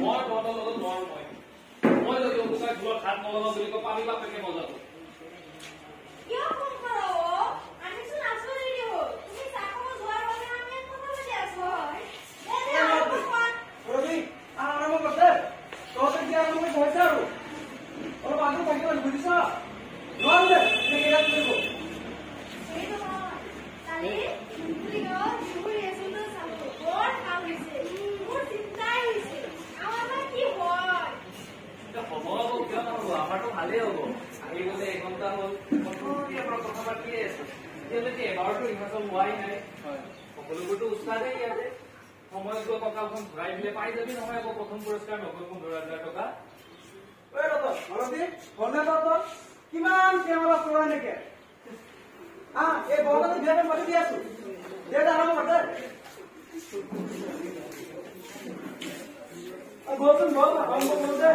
মই তহঁতৰ লগত নোৱাৰো মই যদি অনুসাৰ ঘৰত হাত নলগাওঁ বুলি কয় পানী বাপেকে মজা কৰিব কিয় ফোন কৰ আমিচোন আছো ৰেডি হ'ল তুমি চাকো যোৱাৰ বাবে আমি কথা পাতি আছো হয় ৰবি আৰাম কৰতে তহঁতে কি আৰাম কৰি বহিছে আৰু অলপ আগত থাকিব বুজিছ নোৱাৰো দে কেইটা কৰিব এই নহয় কালি বুলি গ'ল জুৰি এজনো চালো বৰ কাম হৈছে মোৰ চিন্তাই হৈছে আমাৰ কি হয় হ'ব কিয় নহ'ব আমাৰতো ভালেই হ'ব আহি গ'লে এঘণ্টা হ'ল প্ৰথমতে পৰা কথা পাতিয়ে আছো এতিয়ালৈকে এবাৰতো ৰিহাৰ্চল হোৱাই নাই সকলোবোৰতো উৎসাহেই ইয়াতে সময়ত গৈ টকাখন ঘূৰাই দিলে পাই যাবি নহয় আকৌ প্ৰথম পুৰস্কাৰ 90,000 টকা কিমান কেমেৰা চলাই নেকি এই বৰদাতে বিয়াতে পাতি দি আছো দেউতা আৰাম কৰতে বলচোন বল আৰম্ভ কৰোঁতে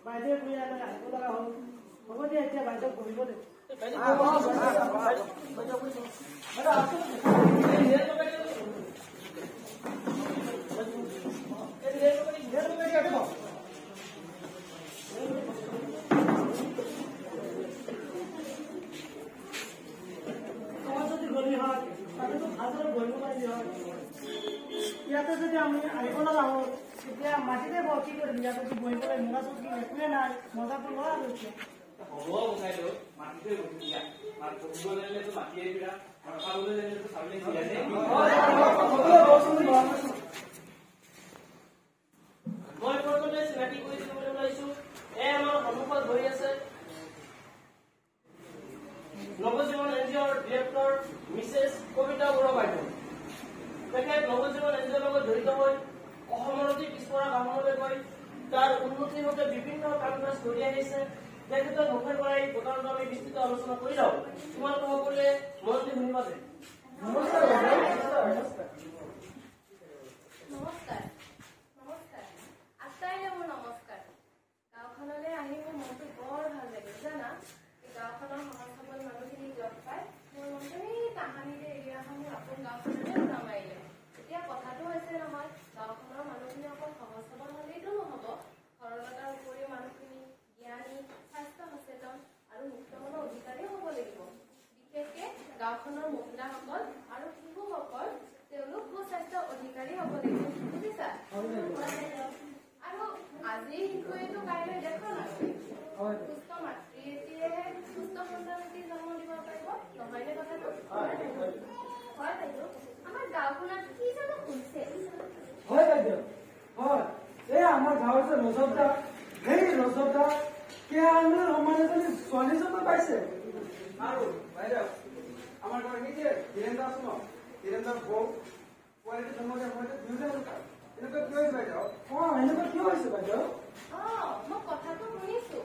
বাইদেউ ঘূৰি আহিব লগা হ'ল হ'ব দিয়া এতিয়া বাইদেউ বহিব দে ইয়াতে যদি আমি আহিব লগা হ'ল তেতিয়া মাটিতে বৰ কি কৰিম ইয়াতে যদি বহিবলৈ মোলা চকী একোৱে নাই মজাটো লোৱা আৰু এতিয়া হ'ব গোসাই দিয়ক মাটিতে বহি দিয়া আৰু পঢ়িব জানিলেতো মাটিয়ে বিৰা আৰু খাবলৈ জানিলেতো চাবলৈ দিয়া নে মই প্ৰথমে চিনাকি কৰি দিবলৈ ওলাইছো আমাৰ সন্মুখত বহি আছে নৱজীৱন এনজিঅ'ৰ ডিৰেক্টৰ মিছেছ কবিতা বৰুৱা বাইদেউ তেখেত নৱজীৱন এনজিঅ'ৰ লগত জড়িত হৈ অসমৰ অতি পিছপৰা গাঁৱলৈ গৈ তাৰ উন্নতিৰ হকে বিভিন্ন কাম কাজ কৰি আহিছে তেখেতৰ মুখেৰ পৰা এই ঘটনাটো আমি বিস্তৃত আলোচনা কৰি যাওঁ তোমালোকে সকলোৱে মন দি শুনিবা যে নমস্কাৰ নমস্কাৰ আটাইলে মোৰ নমস্কাৰ গাঁওখনলৈ আহি মোৰ মনটো বৰ ভাল লাগিল জানা গাঁওখনৰ সমাজ সবল মানুহখিনি লগ পাই মোৰ মনটো এই তাহানিতে এৰিয়াখন মোৰ আপোন গাঁওখনলৈ উঠা মাৰিলে এতিয়া কথাটো হৈছে নহয় গাঁওখনৰ মানুহখিনি অকল সহজ সবল হ'লেইতো নহ'ব সৰলতাৰ উপৰিও মানুহখিনি জ্ঞানী স্বাস্থ্য সচেতন আৰু মুক্তমনৰ অধিকাৰী হ'ব লাগিব বিশেষকে গাঁওখনৰ মহিলাসকল আৰু শিশুসকল তেওঁলোক সুস্বাস্থ্য অধিকাৰী হ'ব লাগিব বুজিছা আৰু আজিৰ শিশুৱেতো কাইলৈ দেশৰ নাগৰিক সুস্থ মাতৃ এটিয়েহে সুস্থ সন্তান এটি জন্ম দিব পাৰিব নহয়নে কথাটো হয় বাইদেউ আমাৰ গাঁওখনত কি জানো হৈছে হয় বাইদেউ হয় এই আমাৰ গাঁৱৰ যে ৰজবদা সেই ৰজবদা কেয়াৰ সমানে যদি ছোৱালীজনো পাইছে আৰু বাইদেউ আমাৰ ঘৰত সেই যে ধীৰেন্দ্ৰ আছে ন ধীৰেন্দ্ৰৰ বৌ পোৱালিটো জন্ম দিয়া সময়তে দুয়োটা এনেকুৱা কিয় হৈছে বাইদেউ এনেকুৱা কিয় হৈছে বাইদেউ মই কথাটো শুনিছো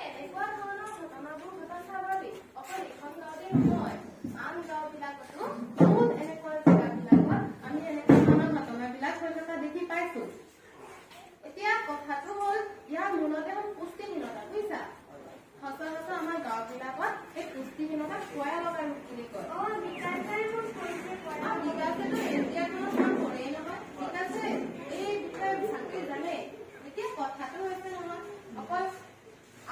এনেকুৱা ধৰণৰ ঘটনাবোৰ ঘটা স্বাভাৱিক অকল এখন গাঁৱতে নহয় আন গাঁওবিলাকতো বহুত এনেকুৱা জেগাবিলাকত আমি এনেকুৱা ধৰণৰ ঘটনাবিলাক হৈ থকা দেখি পাইছো এতিয়া কথাটো হ'ল ইয়াৰ মূলতে হ'ল পুষ্টিহীনতা বুজিছা সচৰাচৰ আমাৰ গাঁওবিলাকত এই পুষ্টিহীনতাক খোৱাই লগা ৰোগ বুলি কয় বিকাশেতো এতিয়া কোনো কাম কৰেই নহয় বিকাশে এই বিষয়ে ভালকৈ জানে এতিয়া কথাটো হৈছে নহয় অকল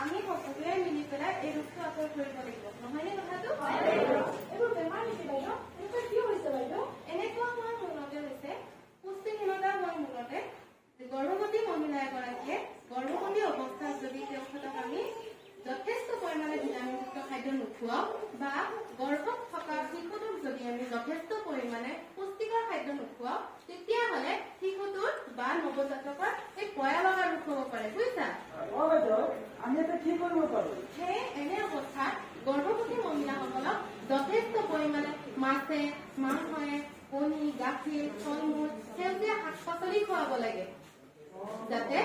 আমি সকলোৱে মিলি পেলাই এই ৰোগটো আঁতৰ কৰিব লাগিব নহয়নে কথাটো এইবোৰ বেমাৰ নেকি বাইদেউ এনেকুৱা কি হৈছে বাইদেউ এনেকুৱা হোৱাৰ মূলতে হৈছে পুষ্টিহীনতাৰ হোৱাৰ মূলতে গৰ্ভৱতী মহিলা এগৰাকীয়ে গৰ্ভৱতী অৱস্থাত যদি তেখেতক আমি যথেষ্ট পৰিমাণে ভিটামিনযুক্ত খাদ্য নোখোৱাও বা গৰ্ভত থকা শিশুটোক যদি আমি যথেষ্ট পৰিমাণে পুষ্টিকৰ খাদ্য নোখোৱাও তেতিয়াহ'লে শিশুটোৰ বা নৱজাতকৰ এই পয়া লগা ৰোগ হ'ব পাৰে বুজিছা আমি এটা কি কৰিব পাৰো সেয়ে এনে অৱস্থাত গৰ্ভৱতী মহিলাসকলক যথেষ্ট পৰিমাণে মাছে মাংসই কণী গাখীৰ ফল মূল সেউজীয়া শাক পাচলি খুৱাব লাগে যাতে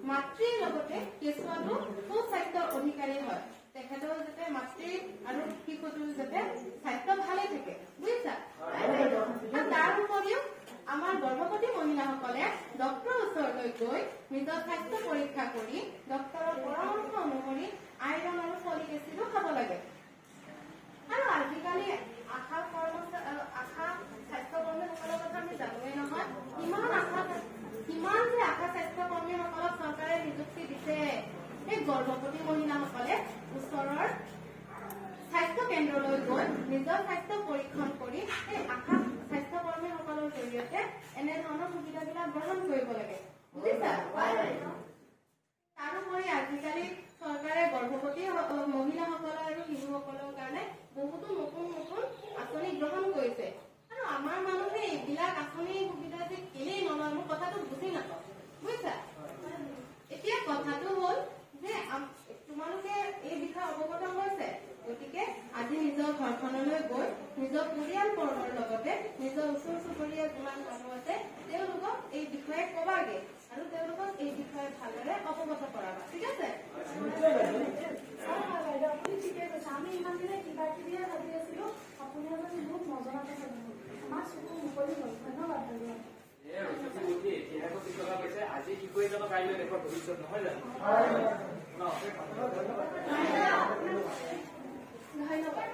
মাতৃৰ লগতে কেঁচুৱাটো সুস্বাস্থ্যৰ অধিকাৰী হয় তেখেতৰ যাতে মাতৃ আৰু শিশুটোৰ যাতে স্বাস্থ্য ভালে থাকে বুজিছা তাৰ উপৰিও আমাৰ গৰ্ভৱতী মহিলাসকলে ডক্তৰৰ ওচৰলৈ গৈ নিজৰ স্বাস্থ্য পৰীক্ষা কৰি ডক্তৰৰ পৰামৰ্শ অনুসৰি আইৰণ আৰু ফলিক এচিডো খাব লাগে আৰু আজিকালি আশা স্বাস্থ্যকৰ্মীসকলৰ কথা আমি জানোৱেই নহয় কিমান যে আশা স্বাস্থ্যকৰ্মীসকলক চৰকাৰে নিযুক্তি দিছে সেই গৰ্ভৱতী মহিলাসকলে ওচৰৰ স্বাস্থ্য কেন্দ্ৰলৈ গৈ নিজৰ স্বাস্থ্য পৰীক্ষণ কৰি সেই আশা স্বাস্থ্যকৰ্মীসকলৰ জৰিয়তে এনেধৰণৰ সুবিধাবিলাক গ্ৰহণ কৰিব লাগে বুজিছা তাৰোপৰি আজিকালি চৰকাৰে গৰ্ভৱতী মহিলাসকল আৰু শিশুসকলৰ কাৰণে বহুতো নতুন নতুন আঁচনি গ্ৰহণ কৰিছে আৰু আমাৰ মানুহে এইবিলাক আঁচনি সুবিধা যে কেলেই নলয় মোৰ কথাটো বুজি নাপাওঁ বুজিছা এতিয়া কথাটো হ'ল যে তোমালোকে এই বিষয়ে অৱগত হৈছে গতিকে আজি নিজৰ ঘৰখনলৈ গৈ নিজৰ পৰিয়ালবৰ্গৰ লগতে নিজৰ ওচৰ চুবুৰীয়া যিমান মানুহ আছে তেওঁলোকক এই বিষয়ে কবাগে আৰু তেওঁলোকক এই বিষয়ে ভালদৰে অৱগত কৰাবা ঠিক আছে আপুনি ঠিকে কৈছে আমি ইমান দিনে কিবা কিবিয়ে ভাবি আছিলো আপুনি বহুত নজনাকে আমাৰ চকু মুকলি হ'ল ধন্যবাদ ইতিহাসত 30 টকা পাইছে আজি শিশুৱে জানো কাইলৈ দেশৰ ভৱিষ্যত নহয় জানো ধন্যবাদ।